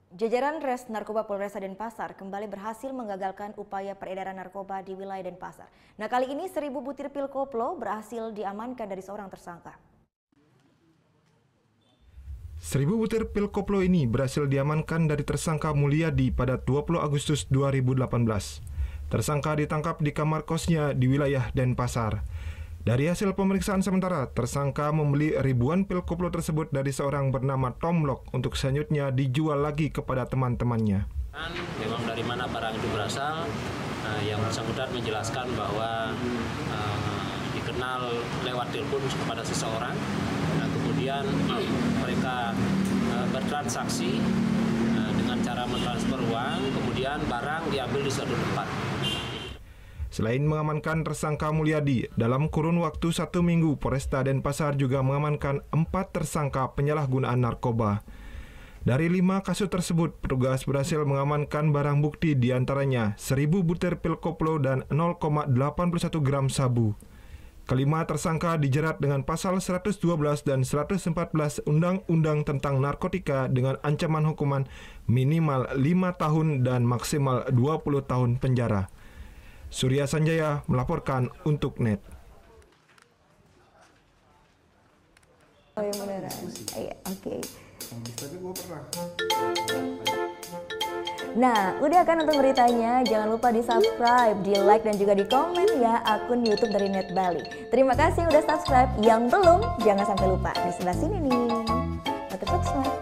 Jajaran Res Narkoba Polresta Denpasar kembali berhasil menggagalkan upaya peredaran narkoba di wilayah Denpasar. Nah, kali ini 1.000 butir pil koplo berhasil diamankan dari seorang tersangka. 1.000 butir pil koplo ini berhasil diamankan dari tersangka Mulyadi pada 20 Agustus 2018. Tersangka ditangkap di kamar kosnya di wilayah Denpasar. Dari hasil pemeriksaan sementara, tersangka membeli ribuan pil koplo tersebut dari seorang bernama Tomlok untuk selanjutnya dijual lagi kepada teman-temannya. Memang dari mana barang itu berasal, yang bersangkutan menjelaskan bahwa dikenal lewat telepon kepada seseorang. Nah, kemudian mereka bertransaksi dengan cara mentransfer uang, kemudian barang diambil di suatu tempat. Selain mengamankan tersangka Mulyadi, dalam kurun waktu 1 minggu, Polresta Denpasar juga mengamankan 4 tersangka penyalahgunaan narkoba. Dari 5 kasus tersebut, petugas berhasil mengamankan barang bukti diantaranya 1.000 butir pil koplo dan 0,81 gram sabu. Kelima tersangka dijerat dengan pasal 112 dan 114 Undang-Undang tentang Narkotika dengan ancaman hukuman minimal 5 tahun dan maksimal 20 tahun penjara. Surya Sanjaya melaporkan untuk NET. Oh yang beneran? Iya, oke. Nah, udah kan nonton beritanya? Jangan lupa di-subscribe, di-like, dan juga di-komen ya akun YouTube dari Net Bali. Terima kasih udah subscribe. Yang belum, jangan sampai lupa. Di sebelah sini nih. Notif subscribe.